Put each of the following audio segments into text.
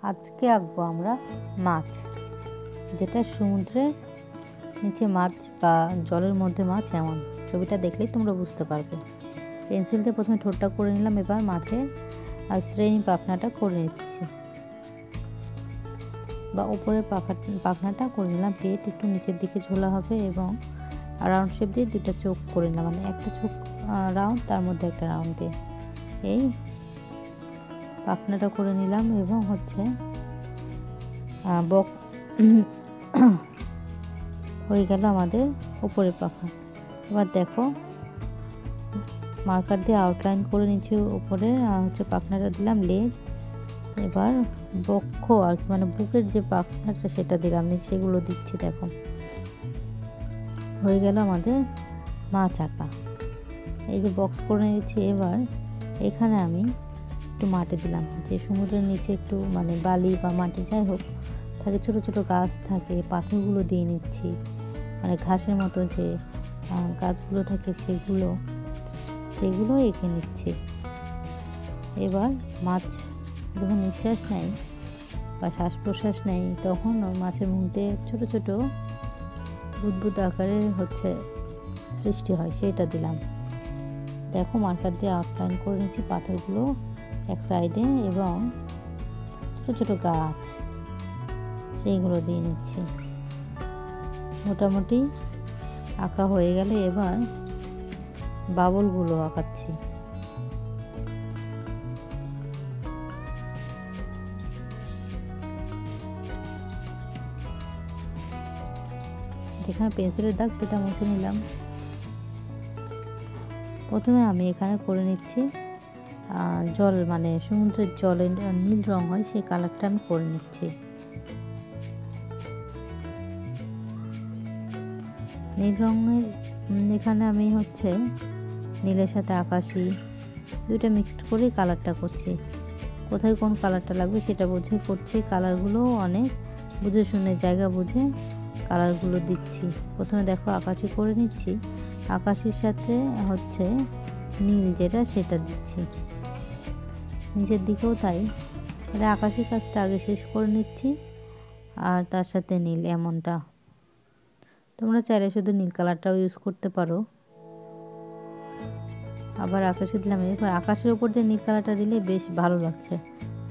আজকে আঁকবো আমরা মাছ, যেটা সমুদ্রের নিচে মাছ বা জলের মধ্যে মাছ, এমন ছবিটা দেখলেই তোমরা বুঝতে পারবে। পেন্সিল দিয়ে প্রথমে ঠোঁটটা করে নিলাম, এবার মাছের আর শ্রেণী পাখনাটা করে নিচ্ছি, বা উপরের পাখনাটা করে নিলাম। পেট একটু নিচের দিকে ঝোলা হবে এবং রাউন্ড শেপ দিয়ে দুটো চোখ করে নিলাম, মানে একটা চোখ রাউন্ড, তার মধ্যে একটা রাউন্ড দিয়ে এই পাখনাটা করে নিলাম। এবং হচ্ছে বক হয়ে গেল আমাদের উপরের পাখা। এবার দেখো মার্কার দিয়ে আউটলাইন করে নিচ্ছি উপরে, হচ্ছে পাখনাটা দিলাম লেজ। এবার বক্ষ আর কি, মানে বুকের যে পাখনাটা সেটা দিলাম, সেগুলো দিচ্ছি। দেখো হয়ে গেল আমাদের মাছ আঁকা। এই যে বক্স করে নিয়েছি। এবার এখানে আমি একটু মাটি দিলাম, যে সমুদ্রের নিচে একটু মানে বালি বা মাটি যাই হোক থাকে, ছোট ছোট গাছ থাকে, পাথরগুলো দিয়ে নিচ্ছি, মানে ঘাসের মতো যে গাছগুলো থাকে সেগুলো এঁকে নিচ্ছি। এবার মাছ যখন নিঃশ্বাস নেয় বা শ্বাস প্রশ্বাস নেয়, তখন মাছের মধ্যে ছোট ছোট বুদবুদ আকারের হচ্ছে সৃষ্টি হয়, সেটা দিলাম। দেখো মার্কার দিয়ে আউটলাইন করে নিচ্ছি পাথরগুলো এক সাইডে, এবং ছোট ছোট গাছ সেইগুলো দিয়ে নিচ্ছি। মোটামুটি আঁকা হয়ে গেলে এবার বাবলগুলো আঁকাচ্ছি। যেখানে পেন্সিলের দাগ সেটা মুছে নিলাম। প্রথমে আমি এখানে করে নিচ্ছি জল, মানে সমুদ্রের জলে নীল রং হয় সেই কালারটা আমি করে নিচ্ছি। নীল রঙের এখানে আমি হচ্ছে নীলের সাথে আকাশি দুইটা মিক্সড করে কালারটা করছি। কোথায় কোন কালারটা লাগবে সেটা বুঝে করছি। কালারগুলো অনেক বুঝে শুনে জায়গা বুঝে কালারগুলো দিচ্ছি। প্রথমে দেখো আকাশি করে নিচ্ছি, আকাশির সাথে হচ্ছে নীল যেটা সেটা দিচ্ছি, নিচের দিকেও তাই। তাহলে আকাশি কাজটা আগে শেষ করে নিচ্ছি, আর তার সাথে নীল এমনটা। তোমরা চাইলে শুধু নীল কালারটাও ইউজ করতে পারো। আবার আকাশে দিলাম। এবার আকাশের উপর দিয়ে নীল কালারটা দিলে বেশ ভালো লাগছে,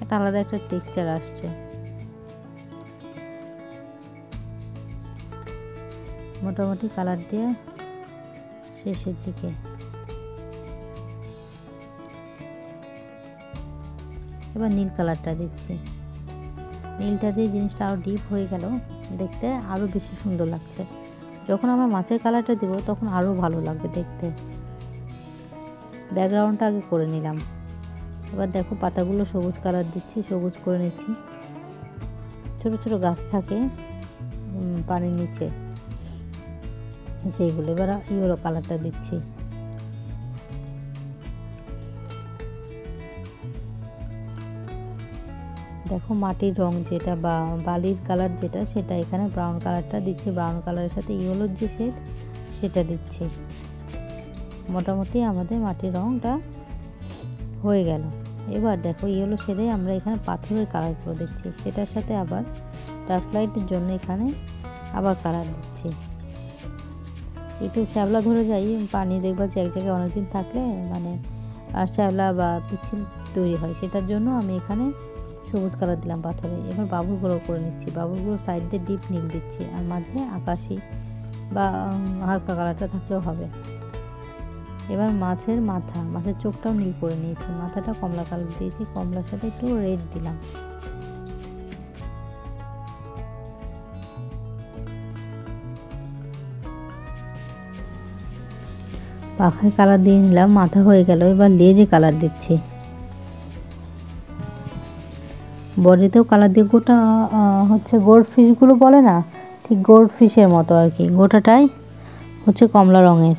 একটা আলাদা একটা টেক্সচার আসছে। মোটামুটি কালার দিয়ে শেষের দিকে। এবার নীল কালারটা দিচ্ছি, নীলটা দিয়ে জিনিসটা আরও ডিপ হয়ে গেল, দেখতে আরও বেশি সুন্দর লাগছে। যখন আমরা মাছের কালারটা দিব তখন আরও ভালো লাগবে দেখতে। ব্যাকগ্রাউন্ডটা আগে করে নিলাম। এবার দেখো পাতাগুলো সবুজ কালার দিচ্ছি, সবুজ করে নিচ্ছি। ছোট ছোট গাছ থাকে পানির নিচে, সেইগুলো এবার ইয়েলো কালারটা দিচ্ছি। দেখো মাটির রং যেটা বা বালির কালার যেটা, সেটা এখানে ব্রাউন কালারটা দিচ্ছি। ব্রাউন কালারের সাথে ইয়েলোর যে শেড সেটা দিচ্ছি। মোটামুটি আমাদের মাটির রংটা হয়ে গেল। এবার দেখো ইয়েলো শেডে আমরা এখানে পাথরের কালারগুলো দিচ্ছি, সেটার সাথে আবার ডার্ক লাইটের জন্য এখানে আবার কালার দিচ্ছি। একটু শ্যাওলা ধরে যাই পানি, দেখবা যে এক জায়গায় অনেকদিন থাকলে মানে শ্যাওলা বা পিচ্ছিল তৈরি হয়, সেটার জন্য আমি এখানে সবুজ কালার দিলাম পাথরে। এবার বাবুলগুলো করে নিচ্ছি, বাবুলগুলো সাইড দিয়ে ডিপ নীল দিচ্ছি, আর মাঝে আকাশি বা হালকা কালারটা থাকলেও হবে। এবার মাছের মাথা, মাছের চোখটাও নীল করে নিয়েছি, মাথাটা কমলা কালার দিয়েছি, কমলার সাথে একটু রেড দিলাম। পাখায় কালার দিয়ে নিলাম, মাথা হয়ে গেল। এবার লেজে কালার দিচ্ছি, বডিতেও কালার দিয়ে। গোটা হচ্ছে গোল্ড ফিশগুলো বলে না, ঠিক গোল্ড ফিশের মতো আর কি, গোটাটাই হচ্ছে কমলা রঙের।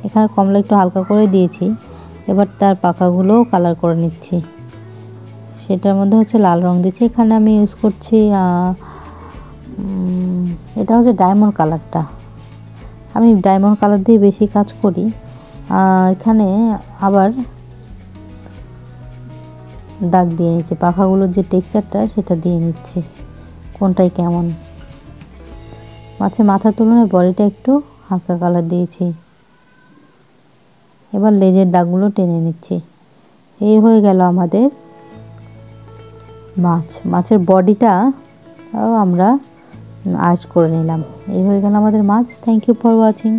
এখানে কমলা একটু হালকা করে দিয়েছি। এবার তার পাখাগুলোও কালার করে নিচ্ছি, সেটার মধ্যে হচ্ছে লাল রং দিচ্ছি। এখানে আমি ইউজ করছি এটা হচ্ছে ডায়মন্ড কালারটা, আমি ডায়মন্ড কালার দিয়ে বেশি কাজ করি। এখানে আবার দাগ দিয়ে নিচ্ছি, পাখাগুলোর যে টেক্সচারটা সেটা দিয়ে নিচ্ছি কোনটাই কেমন। মাছের মাথার তুলনায় বডিটা একটু হালকা কালার দিয়েছি। এবার লেজের দাগগুলো টেনে নিচ্ছি। এই হয়ে গেল আমাদের মাছ। মাছের বডিটা আমরা আর্ট করে নিলাম। এই হয়ে গেল আমাদের মাছ। Thank you for watching.